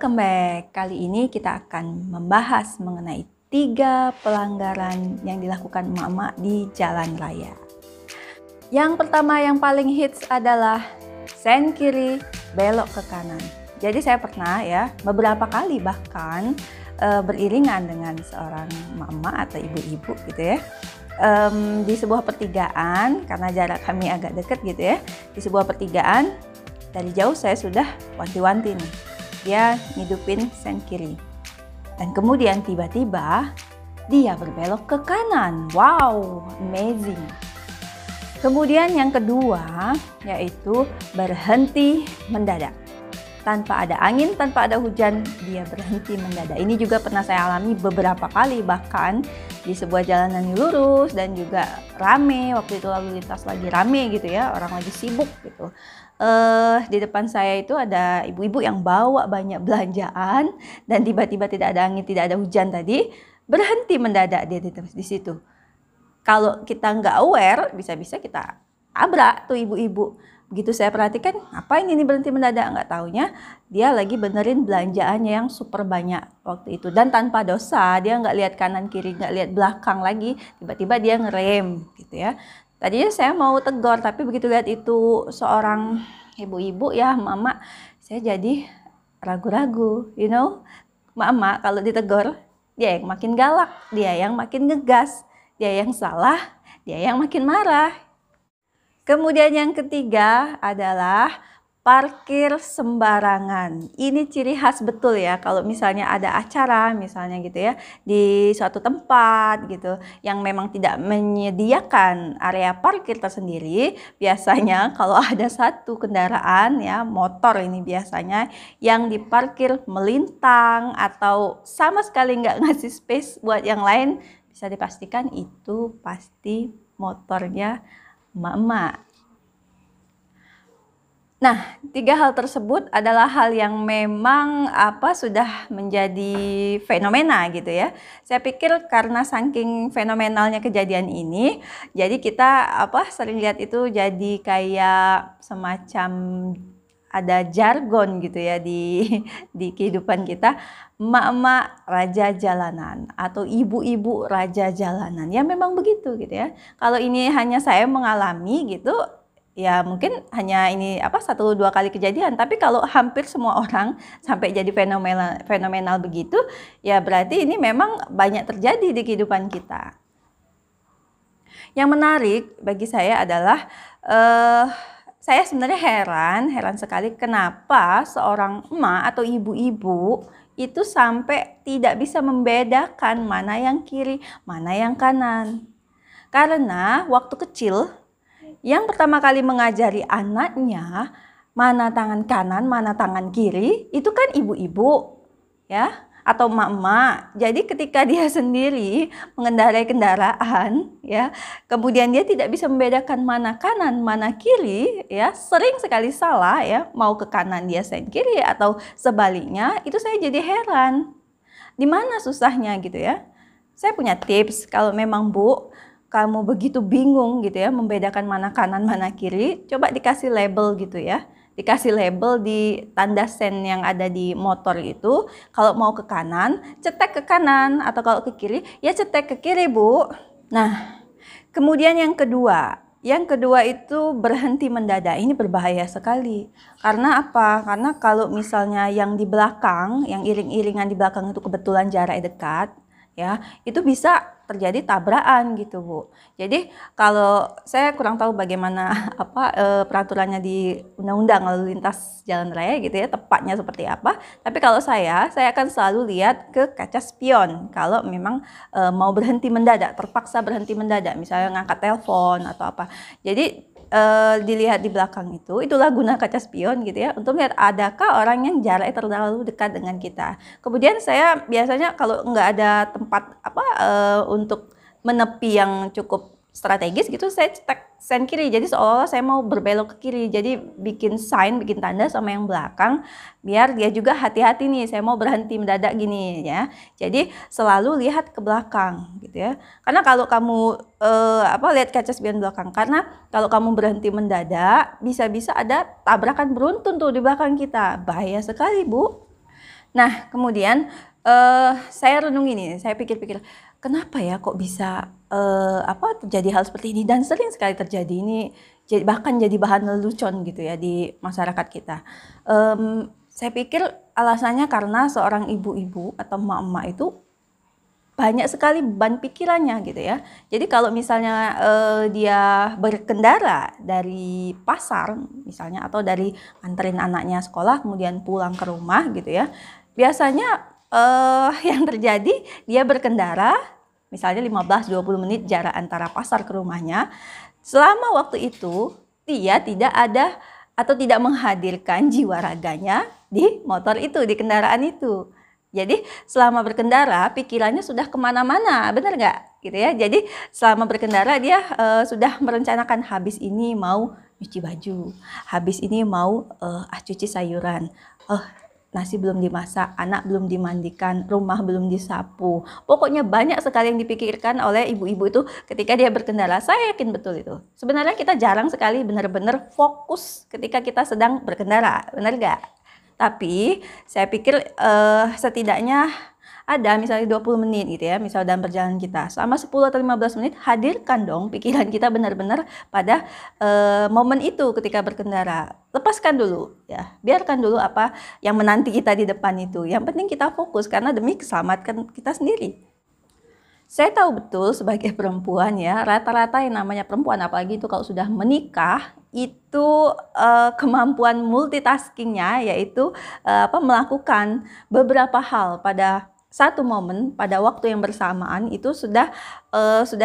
Welcome back. Kali ini kita akan membahas mengenai 3 pelanggaran yang dilakukan emak-emak di jalan raya. Yang pertama yang paling hits adalah sen kiri, belok ke kanan. Jadi saya pernah ya beberapa kali bahkan beriringan dengan seorang emak-emak atau ibu-ibu gitu ya. Di sebuah pertigaan, karena jarak kami agak dekat gitu ya. Di sebuah pertigaan, dari jauh saya sudah wanti-wanti nih. Dia ngidupin sen kiri. Dan kemudian tiba-tiba dia berbelok ke kanan. Wow, amazing. Kemudian yang kedua yaitu berhenti mendadak. Tanpa ada angin, tanpa ada hujan, dia berhenti mendadak. Ini juga pernah saya alami beberapa kali, bahkan di sebuah jalanan yang lurus dan juga rame. Waktu itu lalu lintas lagi rame gitu ya, orang lagi sibuk gitu. Di depan saya itu ada ibu-ibu yang bawa banyak belanjaan dan tiba-tiba tidak ada angin, tidak ada hujan tadi, berhenti mendadak dia di situ. Kalau kita nggak aware, bisa-bisa kita tabrak tuh ibu-ibu. Begitu saya perhatikan, ngapain ini berhenti mendadak, nggak taunya dia lagi benerin belanjaannya yang super banyak waktu itu. Dan tanpa dosa, dia nggak lihat kanan kiri, nggak lihat belakang lagi, tiba-tiba dia ngerem gitu ya. Tadinya saya mau tegur, tapi begitu lihat itu seorang ibu-ibu ya, mama, saya jadi ragu-ragu, Mama kalau ditegur, dia yang makin galak, dia yang makin ngegas, dia yang salah, dia yang makin marah. Kemudian yang ketiga adalah parkir sembarangan. Ini ciri khas betul ya kalau misalnya ada acara misalnya gitu ya di suatu tempat gitu yang memang tidak menyediakan area parkir tersendiri. Biasanya kalau ada satu kendaraan ya motor ini biasanya yang diparkir melintang atau sama sekali nggak ngasih space buat yang lain, bisa dipastikan itu pasti motornya emak-emak. Nah, 3 hal tersebut adalah hal yang memang sudah menjadi fenomena gitu ya. Saya pikir karena saking fenomenalnya kejadian ini, jadi kita sering lihat itu jadi kayak semacam ada jargon gitu ya di kehidupan kita, emak-emak raja jalanan atau ibu-ibu raja jalanan. Ya memang begitu gitu ya. Kalau ini hanya saya mengalami gitu, ya mungkin hanya ini 1-2 kali kejadian, tapi kalau hampir semua orang sampai jadi fenomenal begitu, ya berarti ini memang banyak terjadi di kehidupan kita. Yang menarik bagi saya adalah saya sebenarnya heran sekali kenapa seorang emak atau ibu-ibu itu sampai tidak bisa membedakan mana yang kiri, mana yang kanan. Karena waktu kecil yang pertama kali mengajari anaknya mana tangan kanan, mana tangan kiri, itu kan ibu-ibu ya atau emak-emak. Jadi ketika dia sendiri mengendarai kendaraan ya, kemudian dia tidak bisa membedakan mana kanan, mana kiri ya, sering sekali salah ya, mau ke kanan dia sen kiri atau sebaliknya, itu saya jadi heran. Di mana susahnya gitu ya? Saya punya tips kalau memang Bu kamu begitu bingung gitu ya membedakan mana kanan mana kiri, coba dikasih label gitu ya. Dikasih label di tanda sen yang ada di motor itu, kalau mau ke kanan, cetek ke kanan, atau kalau ke kiri, ya cetek ke kiri Bu. Nah, kemudian yang kedua itu berhenti mendadak. Ini berbahaya sekali. Karena apa? Karena kalau misalnya yang di belakang, yang iring-iringan di belakang itu kebetulan jarak dekat, ya itu bisa terjadi tabrakan gitu Bu. Jadi kalau saya kurang tahu bagaimana peraturannya di undang-undang lalu lintas jalan raya gitu ya, tepatnya seperti apa. Tapi kalau saya akan selalu lihat ke kaca spion kalau memang mau berhenti mendadak, terpaksa berhenti mendadak, misalnya ngangkat telepon atau apa. Jadi dilihat di belakang itulah guna kaca spion gitu ya, untuk lihat adakah orang yang jaraknya terlalu dekat dengan kita. Kemudian saya biasanya kalau nggak ada tempat untuk menepi yang cukup strategis gitu, saya cetek sen kiri, jadi seolah-olah saya mau berbelok ke kiri, jadi bikin sign, bikin tanda sama yang belakang biar dia juga hati-hati nih, saya mau berhenti mendadak gini ya. Jadi selalu lihat ke belakang gitu ya, karena kalau kamu lihat kaca spion belakang, karena kalau kamu berhenti mendadak bisa-bisa ada tabrakan beruntun tuh di belakang kita, bahaya sekali Bu. Nah, kemudian saya renungi nih, saya pikir-pikir, kenapa ya kok bisa terjadi hal seperti ini, dan sering sekali terjadi ini, bahkan jadi bahan lelucon gitu ya di masyarakat kita. Saya pikir alasannya karena seorang ibu-ibu atau emak-emak itu banyak sekali beban pikirannya gitu ya. Jadi kalau misalnya dia berkendara dari pasar misalnya, atau dari anterin anaknya sekolah kemudian pulang ke rumah gitu ya, biasanya yang terjadi dia berkendara misalnya 15-20 menit jarak antara pasar ke rumahnya. Selama waktu itu dia tidak ada atau tidak menghadirkan jiwa raganya di motor itu, di kendaraan itu. Jadi selama berkendara pikirannya sudah kemana-mana, benar nggak? Gitu ya. Jadi selama berkendara dia sudah merencanakan, habis ini mau nyuci baju, habis ini mau cuci sayuran, nasi belum dimasak, anak belum dimandikan, rumah belum disapu. Pokoknya banyak sekali yang dipikirkan oleh ibu-ibu itu ketika dia berkendara. Saya yakin betul itu. Sebenarnya kita jarang sekali benar-benar fokus ketika kita sedang berkendara, benar nggak? Tapi saya pikir setidaknya ada misalnya 20 menit gitu ya, misal dalam perjalanan kita. Selama 10 atau 15 menit hadirkan dong pikiran kita benar-benar pada momen itu ketika berkendara. Lepaskan dulu ya, biarkan dulu apa yang menanti kita di depan itu. Yang penting kita fokus karena demi keselamatan kita sendiri. Saya tahu betul sebagai perempuan ya, rata-rata yang namanya perempuan, apalagi itu kalau sudah menikah, itu kemampuan multitaskingnya yaitu melakukan beberapa hal pada satu momen, pada waktu yang bersamaan, itu sudah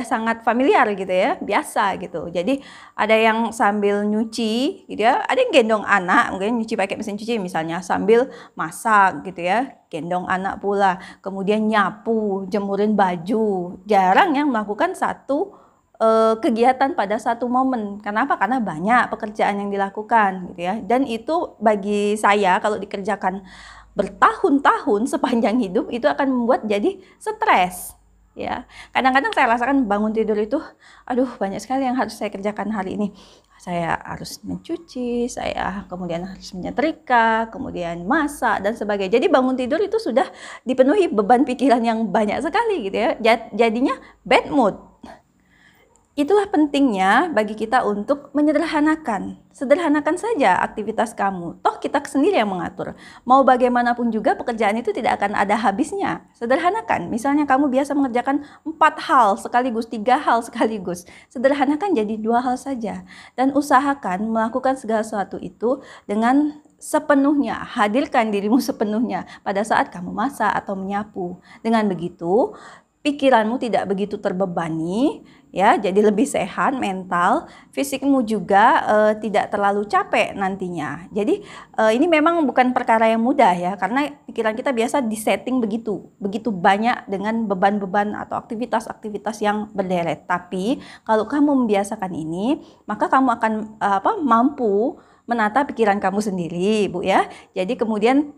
sangat familiar gitu ya, biasa gitu. Jadi ada yang sambil nyuci gitu ya, ada yang gendong anak, mungkin nyuci pakai mesin cuci misalnya, sambil masak gitu ya, gendong anak pula, kemudian nyapu, jemurin baju. Jarang yang melakukan satu kegiatan pada satu momen. Kenapa? Karena banyak pekerjaan yang dilakukan gitu ya. Dan itu bagi saya kalau dikerjakan bertahun-tahun sepanjang hidup itu akan membuat jadi stres ya. Kadang-kadang saya rasakan bangun tidur itu, aduh banyak sekali yang harus saya kerjakan hari ini. Saya harus mencuci, saya kemudian harus menyetrika, kemudian masak dan sebagainya. Jadi bangun tidur itu sudah dipenuhi beban pikiran yang banyak sekali gitu ya. Jadinya bad mood. Itulah pentingnya bagi kita untuk menyederhanakan. Sederhanakan saja aktivitas kamu. Toh kita sendiri yang mengatur. Mau bagaimanapun juga pekerjaan itu tidak akan ada habisnya. Sederhanakan. Misalnya kamu biasa mengerjakan 4 hal sekaligus, 3 hal sekaligus. Sederhanakan jadi 2 hal saja. Dan usahakan melakukan segala sesuatu itu dengan sepenuhnya. Hadirkan dirimu sepenuhnya pada saat kamu masak atau menyapu. Dengan begitu, pikiranmu tidak begitu terbebani, ya, jadi lebih sehat mental, fisikmu juga tidak terlalu capek nantinya. Jadi ini memang bukan perkara yang mudah ya, karena pikiran kita biasa disetting begitu banyak dengan beban-beban atau aktivitas-aktivitas yang berderet. Tapi kalau kamu membiasakan ini, maka kamu akan mampu menata pikiran kamu sendiri, Bu ya. Jadi kemudian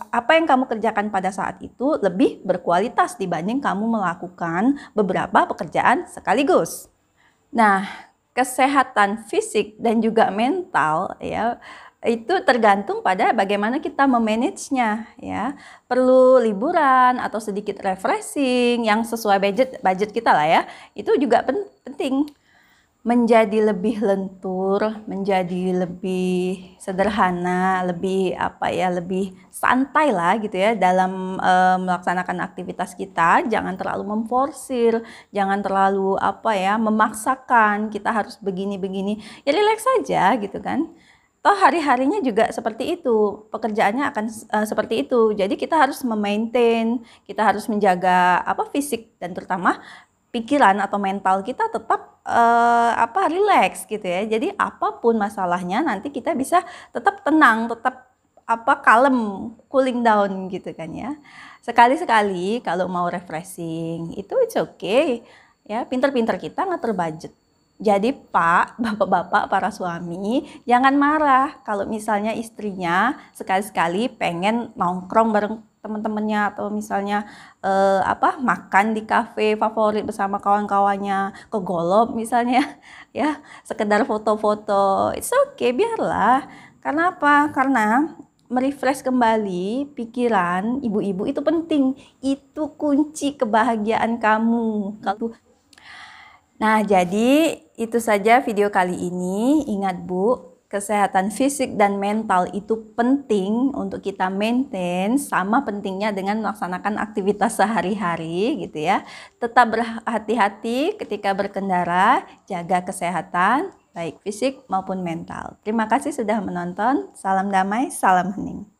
apa yang kamu kerjakan pada saat itu lebih berkualitas dibanding kamu melakukan beberapa pekerjaan sekaligus. Nah, kesehatan fisik dan juga mental ya itu tergantung pada bagaimana kita memanagenya ya. Perlu liburan atau sedikit refreshing yang sesuai budget kita lah ya. Itu juga penting. Menjadi lebih lentur, menjadi lebih sederhana, lebih lebih santai lah gitu ya dalam melaksanakan aktivitas kita. Jangan terlalu memforsir, jangan terlalu memaksakan kita harus begini-begini. Ya relax saja gitu kan. Toh hari-harinya juga seperti itu, pekerjaannya akan seperti itu. Jadi kita harus memaintain, kita harus menjaga fisik dan terutama pikiran atau mental kita tetap relax gitu ya. Jadi apapun masalahnya nanti kita bisa tetap tenang, tetap kalem, cooling down gitu kan ya. Sekali-sekali kalau mau refreshing itu it's okay ya. Pinter-pinter kita ngatur budget. Jadi Pak, bapak-bapak, para suami jangan marah kalau misalnya istrinya sekali-sekali pengen nongkrong bareng teman-temannya atau misalnya makan di kafe favorit bersama kawan-kawannya, ke Golop misalnya ya, sekedar foto-foto, it's okay, biarlah. Karena apa? Karena merefresh kembali pikiran ibu-ibu itu penting. Itu kunci kebahagiaan kamu. Nah, jadi itu saja video kali ini. Ingat Bu, kesehatan fisik dan mental itu penting untuk kita maintain, sama pentingnya dengan melaksanakan aktivitas sehari-hari gitu ya. Tetap berhati-hati ketika berkendara, jaga kesehatan baik fisik maupun mental. Terima kasih sudah menonton. Salam damai, salam hening.